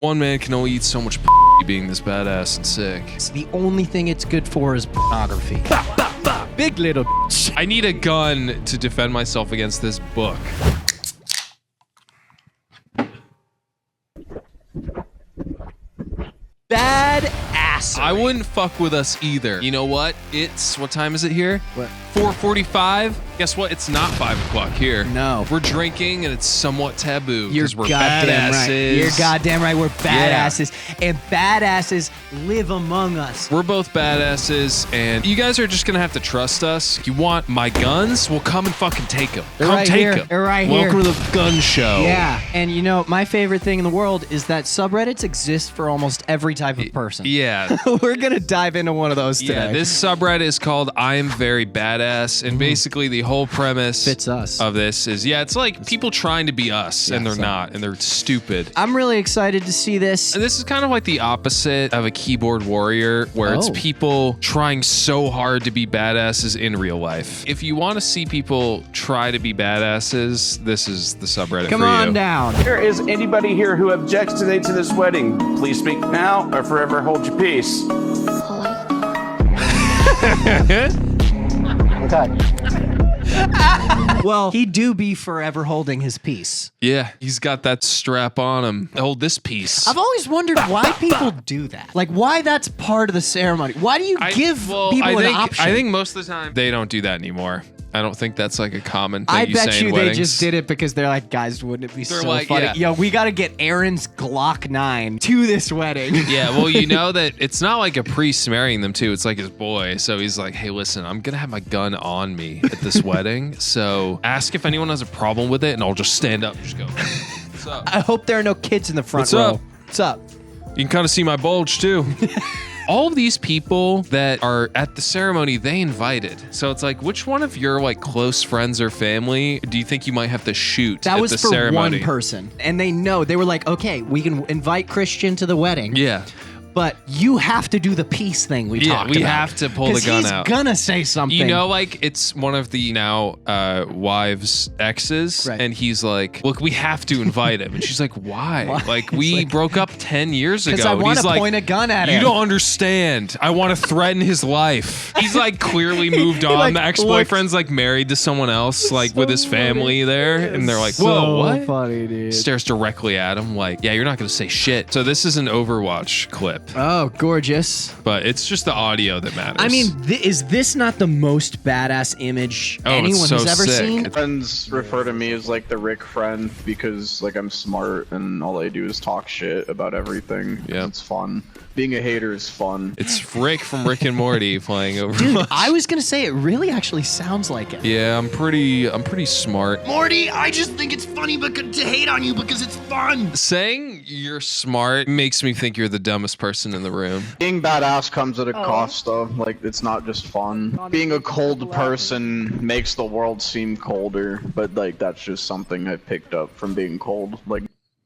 One man can only eat so much being this badass and sick. It's the only thing it's good for is pornography. Big little bitch. I need a gun to defend myself against this book. Badass. I wouldn't fuck with us either. You know what? What time is it here? What? 4:45. Guess what? It's not 5 o'clock here. No. We're drinking and it's somewhat taboo You're because we're goddamn badasses. right. You're goddamn right. We're badasses. Yeah. And badasses live among us. We're both badasses, and you guys are just gonna have to trust us. If you want my guns, well, come and fucking take them. They're Come right take here. them. They're right Welcome here. to the gun show. Yeah. And you know, my favorite thing in the world is that subreddits exist for almost every type of person. Yeah. We're gonna dive into one of those today. Yeah, this subreddit is called I Am Very Badass, and basically the whole premise fits us of this is, yeah, it's like people trying to be us, and they're so- not, and they're stupid. I'm really excited to see this. And this is kind of like the opposite of a keyboard warrior, where it's people trying so hard to be badasses in real life. If you want to see people try to be badasses, this is the subreddit Come for you. on down. There is anybody here who objects today to this wedding. Please speak now or forever hold your peace. Well, he do be forever holding his peace. Yeah, he's got that strap on him. Hold this piece. I've always wondered why people do that. Like, why that's part of the ceremony. Why do you give people an option? I think most of the time they don't do that anymore. I don't think that's like a common thing I you bet say in you weddings. they just did it because they're like, guys, wouldn't it be so like, funny? yeah. Yo, we got to get Aaron's Glock 9 to this wedding. Yeah, well, you know that it's not like a priest marrying them too. It's like his boy. So he's like, hey, listen, I'm going to have my gun on me at this wedding. So ask if anyone has a problem with it and I'll just stand up and just go, what's up? I hope there are no kids in the front What's row. up? What's up? You can kind of see my bulge too. All of these people that are at the ceremony, they invited. So it's like, which one of your like close friends or family do you think you might have to shoot That at was the for ceremony? one person. And they know. They were like, okay, we can invite Christian to the wedding. Yeah. But you have to do the peace thing we talked about. we have to pull the gun out. He's gonna say something. You know, like it's one of the now wives' exes, Right. and he's like, "Look, we have to invite him." And she's like, "Why? Like we broke up 10 years ago." Because I And want he's to like, point a gun at him. You don't understand. I want to threaten his life. He's like clearly moved on. like, The ex-boyfriend's like married to someone else, like with his family there, and they're like, "Whoa, so what?" funny, dude. Stares directly at him, like, "Yeah, you're not gonna say shit." So this is an Overwatch clip, Oh, gorgeous. but it's just the audio that matters. I mean, is this not the most badass image Oh, it's anyone so has ever sick. seen? Friends refer to me as like the Rick friend because like I'm smart and all I do is talk shit about everything. 'Cause Yeah. it's fun. Being a hater is fun. It's Rick from Rick and Morty playing Overwatch. Dude, I was gonna say it really actually sounds like it. Yeah, I'm pretty smart. Morty, I just think it's funny to hate on you because it's fun. Saying you're smart makes me think you're the dumbest person in the room. Being badass comes at a cost though. Like it's not just fun. Being a cold person makes the world seem colder, but like that's just something I picked up from being cold, like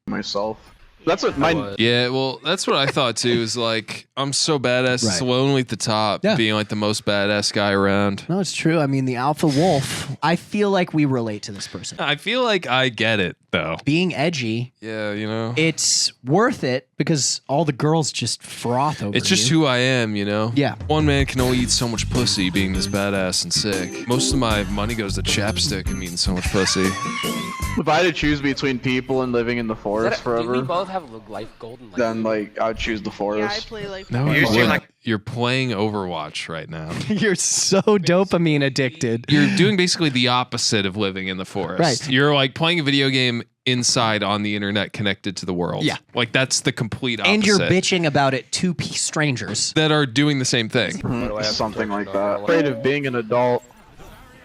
myself. That's what my Yeah, well, that's what I thought too, is like, I'm so badass, it's Right. lonely at the top, Yeah. being like the most badass guy around. No, it's true. I mean, the alpha wolf. I feel like we relate to this person. I feel like I get it, though. Being edgy, Yeah, you know? it's worth it because all the girls just froth over It's just you. who I am, you know? Yeah. One man can only eat so much pussy being this badass and sick. Most of my money goes to chapstick and eating so much pussy. if I had to choose between people and living in the forest Do we forever, both have life golden? then like I would choose the Yeah, I forest. play like. No, You you seem wouldn't. like- You're playing Overwatch right now. You're so dopamine addicted. You're doing basically the opposite of living in the forest. Right. You're like playing a video game inside on the internet connected to the world. Yeah. Like that's the complete opposite. And you're bitching about it to strangers. that are doing the same thing. Something like that. Afraid of being an adult.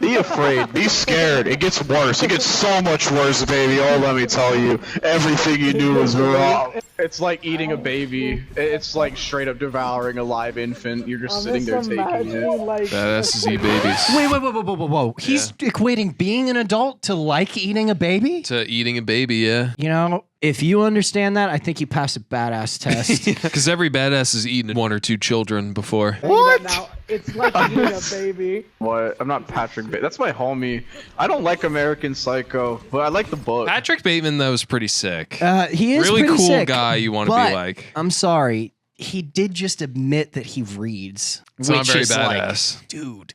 Be afraid. Be scared. It gets worse. It gets so much worse, baby. Oh, let me tell you. Everything you do is wrong. It's like eating a baby. It's like straight up devouring a live infant. You're just sitting there taking it. Badasses eat babies. Wait. He's equating being an adult to like eating a baby? To eating a baby, yeah. You know, If you understand that, I think you passed a badass test. Because every badass has eaten 1 or 2 children before. What? Now, it's like eating a baby. What? I'm not Patrick Bateman. That's my homie. I don't like American Psycho, but I like the book. Patrick Bateman, though, is pretty sick. He is really pretty cool sick, guy you want to be like. I'm sorry. He did just admit that he reads. It's which not very is badass. Like, dude,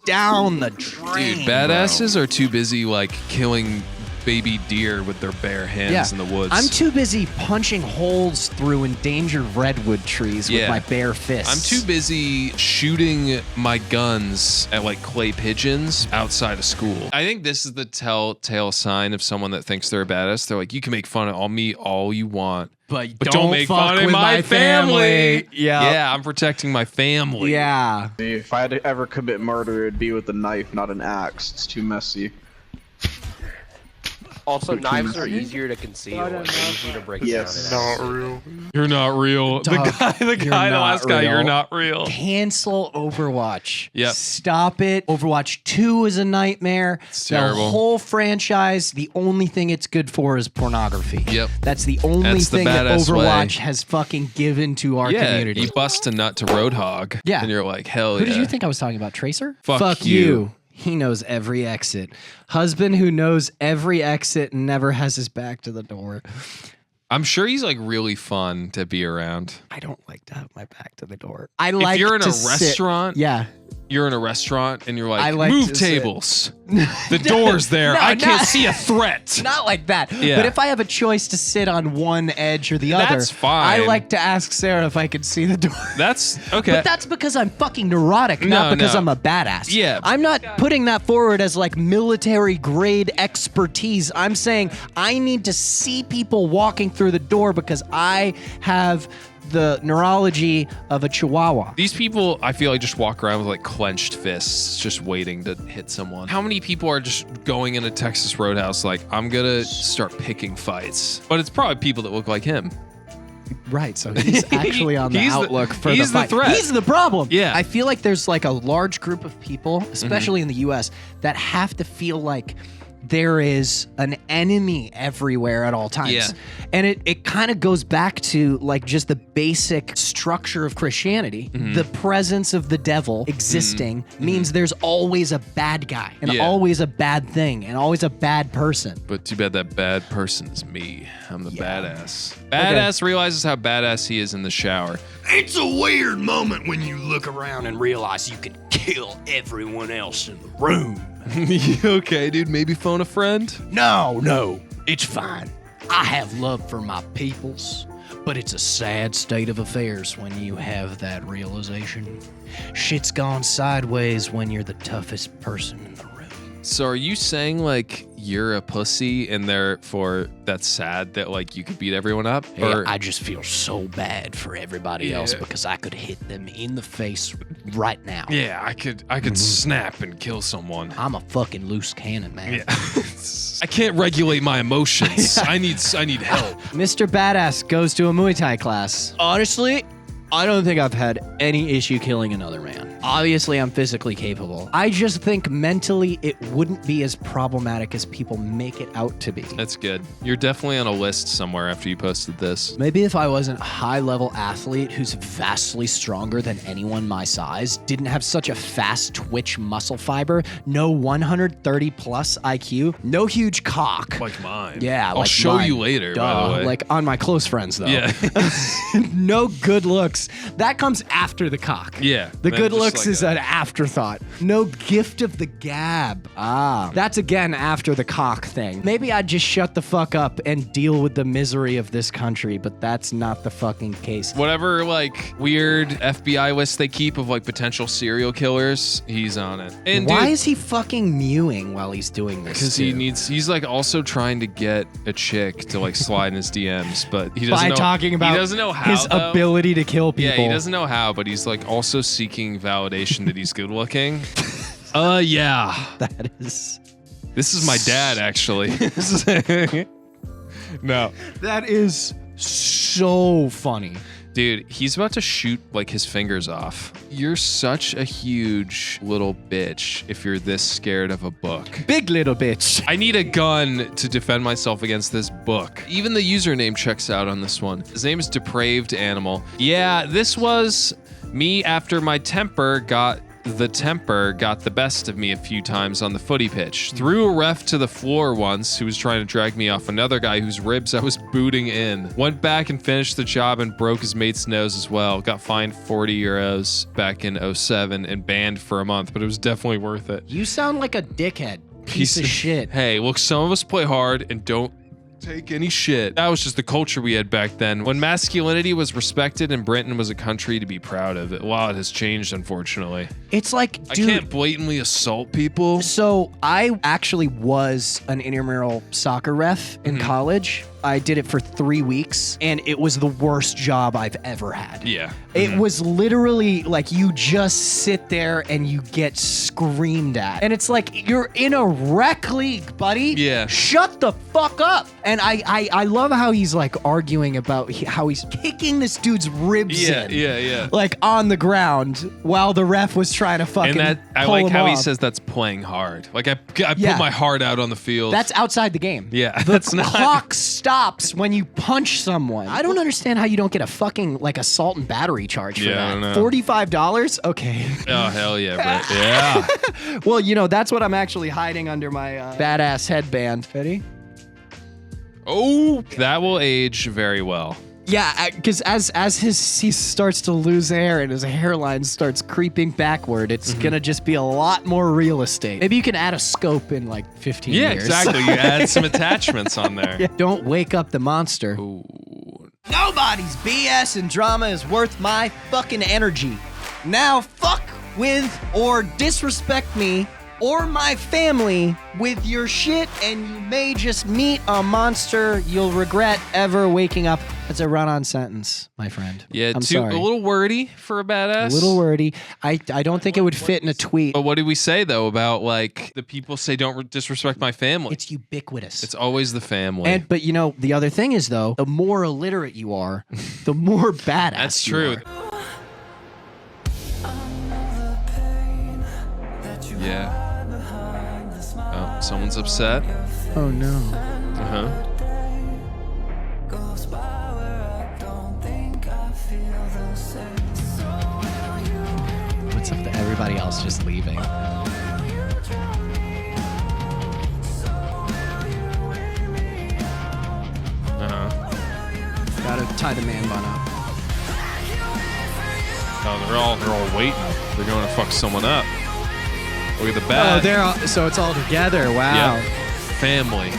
down the drain. Dude, badasses are too busy like killing baby deer with their bare hands in the woods. I'm too busy punching holes through endangered redwood trees with my bare fists. I'm too busy shooting my guns at like clay pigeons outside of school. I think this is the telltale sign of someone that thinks they're a badass. They're like, you can make fun of me all you want, but don't make fuck fun of with my family. Yeah, I'm protecting my family. Yeah. If I had to ever commit murder, it'd be with a knife, not an axe. It's too messy. Also, knives are easier to conceal and easier to break down. Not real. You're not real. Dog, the last guy, you're not real. Cancel Overwatch. Yep. Stop it. Overwatch 2 is a nightmare. It's terrible. The whole franchise, the only thing it's good for is pornography. Yep. That's the only thing that badass Overwatch way. has fucking given to our community. You bust a nut to Roadhog. Yeah. And you're like, hell Who yeah. did you think I was talking about? Tracer? Fuck you. He knows every exit. Husband who knows every exit and never has his back to the door. I'm sure he's like really fun to be around. I don't like to have my back to the door. I like if you're in to a sit- restaurant, Yeah. you're in a restaurant and you're like, I like move to sit. tables. The door's there. No, I can't not- see a threat. Not like that. Yeah. But if I have a choice to sit on one edge or the other, That's fine. I like to ask Sarah if I can see the door. That's okay. But that's because I'm fucking neurotic, not because no. I'm a badass. Yeah. I'm not putting that forward as like military grade expertise. I'm saying I need to see people walking through the door because I have the neurology of a chihuahua. These people, I feel like, just walk around with like clenched fists, just waiting to hit someone. How many people are just going into Texas Roadhouse like, I'm gonna start picking fights? But it's probably people that look like him. Right, so he's actually on the He's the- outlook for he's the the fight. threat. He's the problem. Yeah. I feel like there's like a large group of people, especially in the US, that have to feel like there is an enemy everywhere at all times. Yeah. And it kind of goes back to like just the basic structure of Christianity. The presence of the devil existing means there's always a bad guy and Yeah. always a bad thing and always a bad person. But too bad that bad person is me. I'm the badass. Badass realizes how badass he is in the shower. It's a weird moment when you look around and realize you can kill everyone else in the room. You okay, dude? Maybe phone a friend? No, it's fine. I have love for my peoples, but it's a sad state of affairs when you have that realization. Shit's gone sideways when you're the toughest person in the room. So are you saying like you're a pussy and therefore that's sad that like you could beat everyone up? Yeah, I just feel so bad for everybody else because I could hit them in the face right now. Yeah, I could snap and kill someone. I'm a fucking loose cannon, man. Yeah. I can't regulate my emotions. I need help. Mr. Badass goes to a Muay Thai class. Honestly, I don't think I've had any issue killing another man. Obviously, I'm physically capable. I just think mentally it wouldn't be as problematic as people make it out to be. That's good. You're definitely on a list somewhere after you posted this. Maybe if I wasn't a high-level athlete who's vastly stronger than anyone my size, didn't have such a fast twitch muscle fiber, no 130-plus IQ, no huge cock. Like mine. Yeah, I'll like show mine. you later, by Duh, the way. like on my close friends, though. Yeah. No good looks. That comes after the cock. Yeah. The Man, good just looks like is a- an afterthought. No gift of the gab. That's again after the cock thing. Maybe I'd just shut the fuck up and deal with the misery of this country, but that's not the fucking case. Whatever like weird FBI list they keep of like potential serial killers, he's on it. And Why dude, is he fucking mewing while he's doing this? because he's like also trying to get a chick to like slide in his DMs, but he doesn't by know. talking about he doesn't know how. his though. ability to kill people. Yeah, he doesn't know how, but he's like also seeking validation that he's good looking. Yeah. That is. This is my dad, actually. No. That is so funny. Dude, he's about to shoot like his fingers off. You're such a huge little bitch if you're this scared of a book. Big little bitch. I need a gun to defend myself against this book. Even the username checks out on this one. His name is Depraved Animal. Yeah, this was me after my temper got the best of me a few times on the footy pitch. Threw a ref to the floor once who was trying to drag me off another guy whose ribs I was booting in. Went back and finished the job and broke his mate's nose as well. Got fined 40 euros back in 07 and banned for a month, but it was definitely worth it. You sound like a dickhead. Piece of shit. Hey, look, some of us play hard and don't take any shit. That was just the culture we had back then. When masculinity was respected and Britain was a country to be proud of. A lot has changed, unfortunately. It's like, dude, I can't blatantly assault people. So I actually was an intramural soccer ref in college. I did it for 3 weeks, and it was the worst job I've ever had. Yeah. It was literally like you just sit there and you get screamed at. And it's like, you're in a rec league, buddy. Yeah. Shut the fuck up. And I love how he's like arguing about how he's kicking this dude's ribs in. Yeah. Like on the ground while the ref was trying to fucking And I pull like him how he off. says that's playing hard. Like I put Yeah. my heart out on the field. That's outside the game. Yeah, The that's not. clock stops when you punch someone. I don't understand how you don't get a fucking like assault and battery charge for Yeah, I don't that. know. $45? Okay. Oh, hell yeah, Brett. Yeah. Well, you know, that's what I'm actually hiding under my badass headband. Ready? Oh, that will age very well. Yeah, because as he starts to lose hair and his hairline starts creeping backward, it's gonna just be a lot more real estate. Maybe you can add a scope in like 15 Yeah, years. exactly. You add some attachments on there. Yeah. Don't wake up the monster. Ooh. Nobody's BS and drama is worth my fucking energy. Now fuck with or disrespect me or my family with your shit, and you may just meet a monster you'll regret ever waking up. That's a run-on sentence, my friend. Yeah, I'm a sorry. little wordy for a badass. A little wordy. I don't think it would fit in a tweet. But what did we say though about like the people say don't disrespect my family? It's ubiquitous. It's always the family. But you know, the other thing is though, the more illiterate you are, the more badass. That's you true. are. Yeah. Oh, someone's upset. Oh no. Uh-huh. What's up to everybody else just leaving? Uh-huh. Gotta tie the man bun up. Oh, they're all waiting. They're going to fuck someone up. Look at the Oh, bat. so it's all together. Wow. Yeah. Family.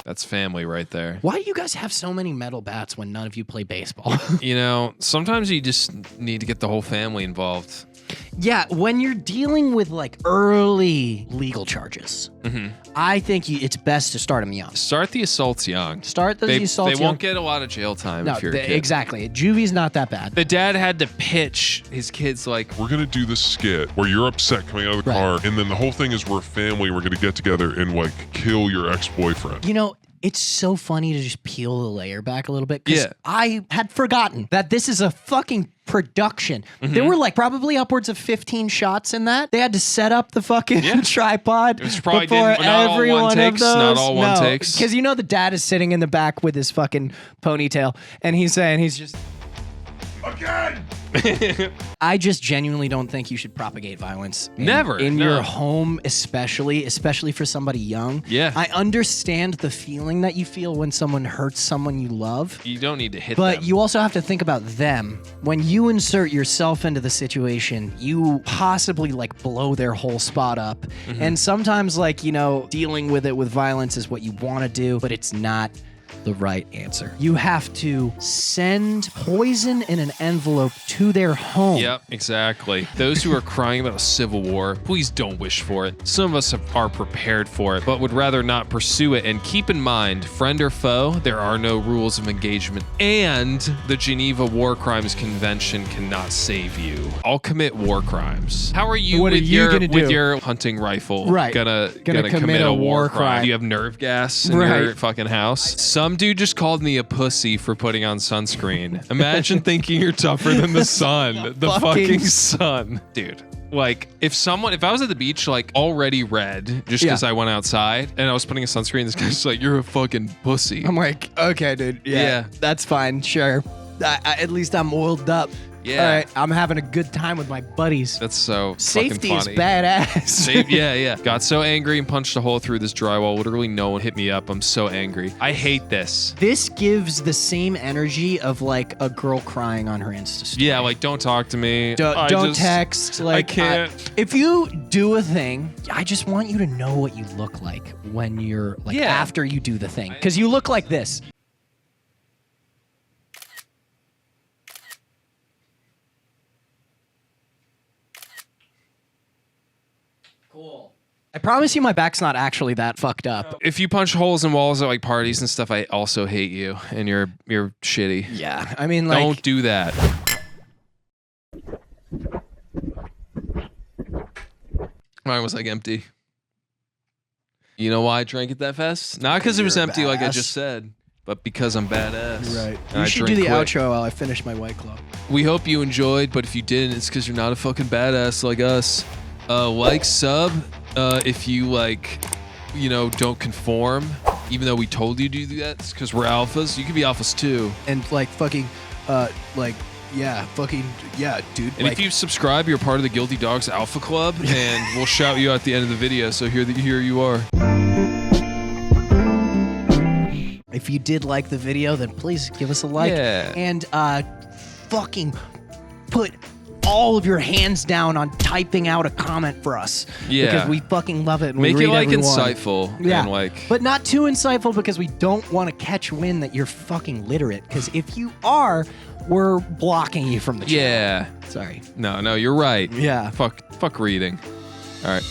That's family right there. Why do you guys have so many metal bats when none of you play baseball? You know, sometimes you just need to get the whole family involved. Yeah, when you're dealing with like early legal charges, I think it's best to start them young. Start the assaults young. Start the They assaults young. won't get a lot of jail time No, if you're a kid. exactly. Juvy's not that bad. The dad had to pitch his kids like, We're gonna do this skit where you're upset coming out of the Right. car, and then the whole thing is we're a family. We're gonna get together and like kill your ex-boyfriend. You know, it's so funny to just peel the layer back a little bit because Yeah. I had forgotten that this is a fucking production. There were like probably upwards of 15 shots in that. They had to set up the fucking tripod It was probably before not all every one one takes, of those. not all one takes. Because you know the dad is sitting in the back with his fucking ponytail and he's just... Again! I just genuinely don't think you should propagate violence. Never, in no. your home, especially for somebody young. Yeah. I understand the feeling that you feel when someone hurts someone you love. you don't need to hit But them. you also have to think about them. When you insert yourself into the situation, you possibly like blow their whole spot up. And sometimes like, you know, dealing with it with violence is what you want to do, but it's not the right answer. You have to send poison in an envelope to their home. Yep, exactly. Those who are crying about a civil war, please don't wish for it. Some of us are prepared for it, but would rather not pursue it. And keep in mind, friend or foe, there are no rules of engagement. And the Geneva War Crimes Convention cannot save you. I'll commit war crimes. How are you, What with, are you your, gonna with do? your hunting rifle Right. gonna Gonna commit a war crime? crime. Do you have nerve gas in Right. your fucking house? Some Some dude just called me a pussy for putting on sunscreen. Imagine thinking you're tougher than the sun. The fucking sun. Dude. Like, if I was at the beach, like, already red, just because I went outside, and I was putting a sunscreen, this guy's like, you're a fucking pussy. I'm like, okay, dude. Yeah. That's fine. Sure. At least I'm oiled up. Yeah. All right. I'm having a good time with my buddies. That's so Safety fucking is funny. badass. Yeah. Got so angry and punched a hole through this drywall. Literally no one hit me up. I'm so angry. I hate this. This gives the same energy of like a girl crying on her Insta story. Yeah, like, don't talk to me. Don't text. Like, I can't. If you do a thing, I just want you to know what you look like when you're like after you do the thing, because you look like this. Cool. I promise you my back's not actually that fucked up. If you punch holes in walls at like parties and stuff, I also hate you, and you're shitty. Yeah, I mean, like, Don't do that. Mine was like empty. You know why I drank it that fast? Not because it was empty like I just said, but because I'm badass. Right. And You I should do drink the quick. outro while I finish my White Claw. We hope you enjoyed, but if you didn't, it's because you're not a fucking badass like us. Like, sub, if you like, you know, don't conform, even though we told you to do that, because we're alphas. You can be alphas too. And like fucking, dude. And like, if you subscribe, you're part of the Guilty Dogs Alpha Club, and we'll shout you out at the end of the video. So here you are. if you did like the video, then please give us a like. Yeah. And fucking put all of your hands down on typing out a comment for us. Yeah. Because we fucking love it. And Make we it read like everyone. insightful. Yeah. And like, but not too insightful, because we don't want to catch wind that you're fucking literate. Because if you are, we're blocking you from the channel. yeah. Sorry. No, you're right. Yeah. Fuck reading. All right.